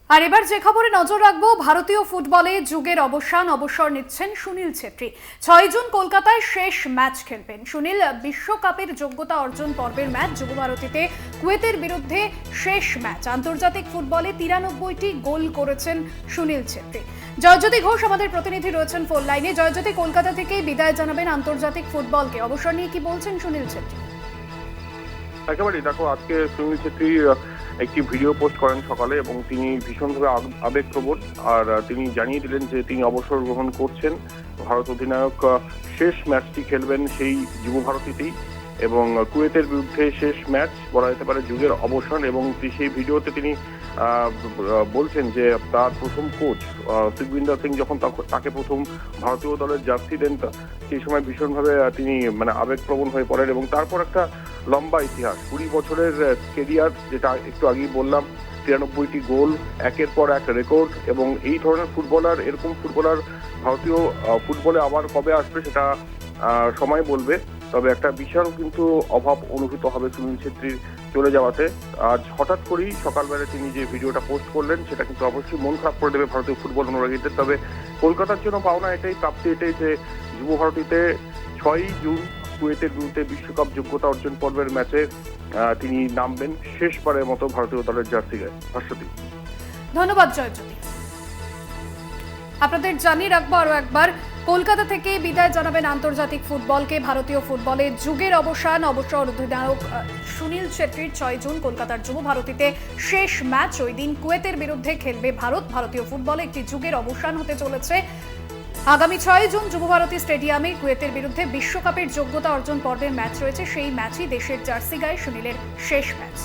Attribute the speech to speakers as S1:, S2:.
S1: আর এবার যে খবরে নজর রাখবো, ভারতীয় ফুটবলে যুগের অবসর নিচ্ছেন সুনীল ছেত্রী। 6 জুন কলকাতায় শেষ ম্যাচ খেলবেন সুনীল। বিশ্বকাপের যোগ্যতা অর্জন পর্বের ম্যাচ যুবভারতীতে কুয়েতের বিরুদ্ধে শেষ ম্যাচ। আন্তর্জাতিক ফুটবলে 93টি গোল করেছেন সুনীল ছেত্রী। জয়জ্যোতি ঘোষ আমাদের প্রতিনিধি রয়েছেন ফোন লাইনে। জয়জ্যোতি, কলকাতা থেকেই বিদায় জানাবেন আন্তর্জাতিক ফুটবলকে, অবসর নিয়ে কি বলছেন সুনীল ছেত্রী?
S2: একেবারেই দেখো, আজকে সুনীল ছেত্রী একটি ভিডিও পোস্ট করেন সকালে এবং তিনি ভীষণভাবে আবেগপ্রবণ। আর তিনি জানিয়ে দিলেন যে তিনি অবসর গ্রহণ করছেন। ভারত অধিনায়ক শেষ ম্যাচটি খেলবেন সেই যুব ভারতীতেই এবং কুয়েতের বিরুদ্ধে শেষ ম্যাচ বলা যেতে পারে যুগের অবসান। এবং সেই ভিডিওতে তিনি বলছেন যে তার প্রথম কোচ সুখবিন্দর সিং যখন তাকে প্রথম ভারতীয় দলের জার্সি দেন, সেই সময় ভীষণভাবে তিনি আবেগপ্রবণ হয়ে পড়েন। এবং তারপর একটা লম্বা ইতিহাস, 20 বছরের কেরিয়ার, যেটা একটু আগেই বললাম, 93টি গোল, একের পর এক রেকর্ড। এবং এই ধরনের ফুটবলার, এরকম ফুটবলার ভারতীয় ফুটবলে আবার কবে আসবে সেটা সময় বলবে। তবে একটা বিশাল কিন্তু অভাব অনুভূত হবে সুনীল ছেত্রীর চলে যাওয়াতে। আজ হঠাৎ করেই সকালবেলা তিনি যে ভিডিওটা পোস্ট করলেন সেটা কিন্তু অবশ্যই মন খারাপ করে দেবে ভারতীয় ফুটবল অনুরাগীদের। তবে কলকাতার জন্য পাওনা এটাই, প্রাপ্তি এটাই যে যুব ভারতীতে 6 জুন কুয়েতের বিরুদ্ধে বিশ্বকাপ যোগ্যতা অর্জন পর্বের ম্যাচে তিনি নামবেন শেষবারের মতো ভারতীয় দলের জার্সি গায়ে। ভাস্বতী,
S1: ধন্যবাদ জয়জ্যোতি। আপনাদের জানিয়ে রাখবো আরো একবার, কলকাতা থেকে বিদায় জানাবেন আন্তর্জাতিক ফুটবলকে। ভারতীয় ফুটবলে যুগের অবসর অধিনায়ক সুনীল ছেত্রীর 6 জুন কলকাতার যুব ভারতীতে শেষ ম্যাচ। ওই দিন কুয়েতের বিরুদ্ধে খেলবে ভারত। ভারতীয় ফুটবলে একটি যুগের অবসান হতে চলেছে। আগামী 6 জুন যুব ভারতী স্টেডিয়ামে কুয়েতের বিরুদ্ধে বিশ্বকাপের যোগ্যতা অর্জন পর্বের ম্যাচ রয়েছে। সেই ম্যাচই দেশের জার্সি গায়ে সুনীলের শেষ ম্যাচ।